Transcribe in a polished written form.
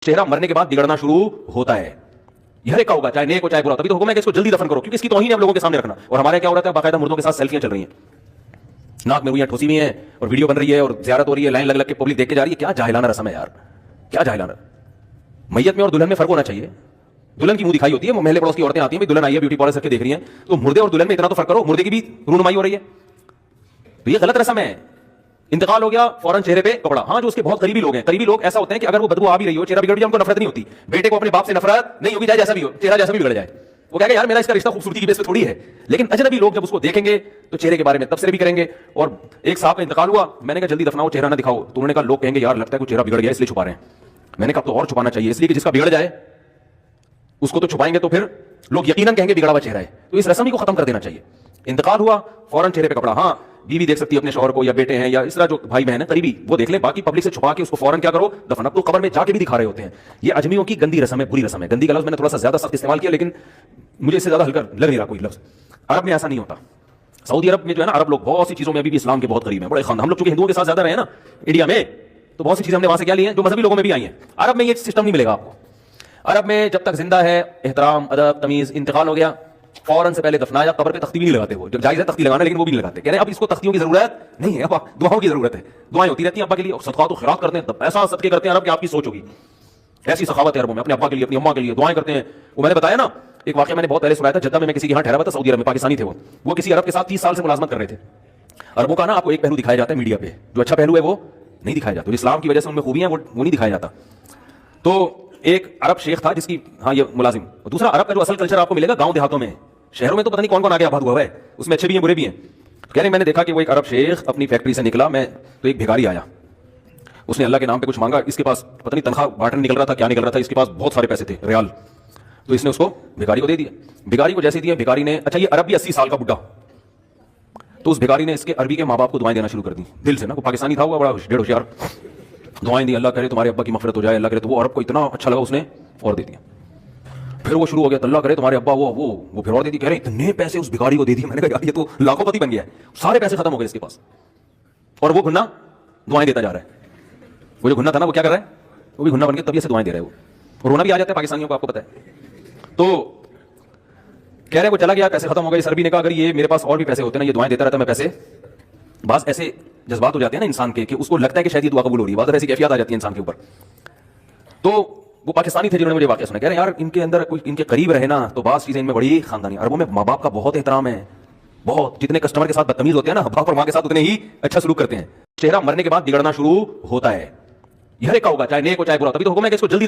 چہرہ مرنے کے بعد بگڑنا شروع ہوتا ہے. یہ ہر ایک کا ہوگا, چاہے نیک ہو چاہے برا. تبھی تو حکم ہے کہ اس کو جلدی دفن کرو, کیونکہ اس کی توہین ہے ہم لوگوں کے سامنے رکھنا. اور ہمارے کیا ہو رہا ہے, باقاعدہ مردوں کے ساتھ سیلفیاں چل رہی ہیں, ناک میں رویاں ٹھوسی ہوئی ہیں اور ویڈیو بن رہی ہے اور زیارت ہو رہی ہے, لائن لگ لگ کے پبلک دیکھ کے جا رہی ہے. کیا جاہلانہ رسم ہے یار, کیا جاہلانہ. میت میں اور دلہن میں فرق ہونا چاہیے. دلہن کی منہ دکھائی ہوتی ہے, محلے پڑوس کی عورتیں آتی ہیں, دلہن آئی ہے بیوٹی پارلر سے دیکھ رہی ہیں, تو مردے اور دلہن میں اتنا تو فرق کرو, مردے کی بھی رونمائی ہو رہی ہے. تو یہ غلط رسم ہے. انتقال ہو گیا فوراً چہرے پہ کپڑا. ہاں جو اس کے بہت قریبی لوگ ہیں, قریبی لوگ ایسا ہوتے ہیں کہ اگر وہ بدبو آ بھی رہی ہو, چہرہ بگڑ بھی, ان کو نفرت نہیں ہوتی. بیٹے کو اپنے باپ سے نفرت نہیں ہوگی, چاہے جیسا بھی ہو, چہرہ جیسا بھی بگڑ جائے. وہ کہے گا یار میرا اس کا رشتہ خوبصورتی کی بیس پہ تھوڑی ہے. لیکن اجنبی لوگ جب اس کو دیکھیں گے تو چہرے کے بارے میں تبصرے بھی کریں گے. اور ایک صاحب کا انتقال ہوا, میں نے کہا جلدی دفناؤ, چہرہ نہ دکھاؤ. تو انہوں نے کہا لوگ کہیں گے یار لگتا ہے کہ چہرہ بگڑ گیا اس لیے چھپا رہے ہیں. میں نے کہا تو اور چھپانا چاہیے, اس لیے کہ جس کا بگڑ جائے اس کو تو چھپائیں گے تو پھر لوگ یقیناً کہیں گے بگڑا ہوا چہرہ ہے. تو اس رسم ہی کو ختم کر دینا چاہیے. انتقال ہوا فوراً چہرے پہ کپڑا. ہاں بیوی دیکھ سکتی ہے اپنے شوہر کو, یا بیٹے ہیں, یا اس طرح جو بھائی بہن ہیں قریبی, وہ دیکھ لیں. باقی پبلک سے چھپا کے اس کو فوراً کیا کرو, دفن. اب تو قبر میں جا کے بھی دکھا رہے ہوتے ہیں. یہ اجمیوں کی گندی رسم ہے, بری رسم ہے. گندی کا لفظ میں نے تھوڑا سا زیادہ سخت استعمال کیا, لیکن مجھے اس سے زیادہ ہلکا لگ نہیں رہا کوئی لفظ. عرب میں ایسا نہیں ہوتا. سعودی عرب میں جو ہے نا, عرب لوگ بہت سی چیزوں میں ابھی بھی اسلام کے بہت قریب ہیں, بڑے خاندان. ہم لوگ چونکہ ہندوؤں کے ساتھ زیادہ رہے ہیں نا انڈیا میں, تو بہت سی چیزیں ہم نے وہاں سے کیا لی ہیں جو مذہبی لوگوں میں بھی آئی ہیں. عرب میں یہ سسٹم نہیں ملے گا آپ کو. عرب میں جب تک زندہ ہے احترام, ادب, تمیز. انتقال ہو گیا فوراً سے پہلے دفنایا. قبر پہ تختی بھی نہیں لگاتے, وہ جو جائز ہے تختی لگانا, لیکن وہ بھی نہیں لگاتے. کہہ رہے ہیں اب اس کو تختیوں کی ضرورت نہیں ہے, اب دعاؤں کی ضرورت ہے. دعائیں ہوتی رہتی ہیں ابا کے لیے, اور صدقات و خیرات کرتے ہیں. ایسا صدقے کرتے ہیں عرب کہ آپ کی سوچ ہوگی. ایسی سخاوت ہے عربوں میں, اپنے ابا کے لیے, اپنی اماں کے لیے دعائیں کرتے ہیں. وہ میں نے بتایا نا ایک واقعہ, میں نے بہت پہلے سنایا تھا. جدہ میں کسی کے یہاں ٹھہرا ہوا تھا, سعودی عرب میں, پاکستانی تھے وہ کسی عرب کے ساتھ 30 سال سے ملازمت کر رہے تھے. عربوں کا نا آپ کو ایک پہلو دکھایا جاتا ہے میڈیا پہ, جو اچھا پہلو ہے وہ نہیں دکھایا جاتا. اسلام کی وجہ سے ان میں خوبیاں وہ نہیں دکھایا جاتا. تو ایک عرب شیخ تھا جس کی, ہاں یہ ملازم. دوسرا عرب کا جو اصل کلچر آپ کو ملے گا گاؤں دیہاتوں میں, شہروں میں تو پتہ نہیں کون کون آگے آباد ہوا ہے, اس میں اچھے بھی ہیں برے بھی ہیں. کہہ رہے ہیں میں نے دیکھا کہ وہ ایک عرب شیخ اپنی فیکٹری سے نکلا, میں تو ایک بھکاری آیا, اس نے اللہ کے نام پہ کچھ مانگا. اس کے پاس پتہ نہیں تنخواہ بانٹنے نکل رہا تھا, کیا نکل رہا تھا, اس کے پاس بہت سارے پیسے تھے ریال. تو اس نے اس کو بھکاری کو دے دیا. بھکاری کو جیسے دیا, بھکاری نے, اچھا یہ عرب بھی 80 سال کا بڈھا, تو اس بھکاری نے اس کے عربی کے ماں باپ کو دعائیں دینا شروع کر دی دل سے نا. وہ پاکستانی تھا, وہ بڑا ڈیڑھ ہوشیار. دعائیں دی, اللہ کرے تمہارے ابا کی مغفرت ہو جائے, اللہ کرے. تو وہ عرب کو اتنا اچھا لگا, اس نے اور دے دیا. پھر وہ شروع ہو گیا, اللہ کرے تمہارے ابا وہ پھر اور دے دی. کہہ رہے اتنے پیسے اس بھکاری کو دے دیے. میں نے کہا یار یہ تو لاکھوں پتی بن گیا ہے, سارے پیسے ختم ہو گئے اس کے پاس. اور وہ گھنا دعائیں دیتا جا رہا ہے. وہ جو گھنا تھا نا, وہ کیا کر رہا ہے, وہ بھی گھنا بن کے طبیعت سے دعائیں دے رہا ہے. وہ رونا بھی آ جاتا ہے پاکستانیوں کو, آپ کو پتا ہے. تو کہہ رہے وہ چلا گیا, پیسے ختم ہو گئے. سربی نے کہا اگر یہ میرے پاس اور بھی پیسے ہوتے نا, یہ دعائیں دیتا رہتا میں پیسے. بعض ایسے جذبات ہو جاتے ہیں نا انسان کے کہ اس کو لگتا ہے کہ شاید یہ دعا قبول ہو رہی ہے. بعض ایسی کیفیات آ جاتی ہے انسان کے اوپر. تو وہ پاکستانی تھے جنہوں نے مجھے واقعہ سنا. کہہ رہے ہیں یار ان کے اندر کوئی ان کے قریب رہے نا تو بعض چیزیں ان میں بڑی خاندانی. عربوں میں ماں باپ کا بہت احترام ہے, بہت. جتنے کسٹمر کے ساتھ بدتمیز ہوتے ہیں نا, باپ اور ماں کے ساتھ اتنے ہی اچھا سلوک کرتے ہیں. چہرہ مرنے کے بعد بگڑنا شروع ہوتا ہے. یہ ہر ایک کا ہوگا, چاہے نیک ہو چاہے برا. تبھی تو حکم ہے کہ اس کو جلدی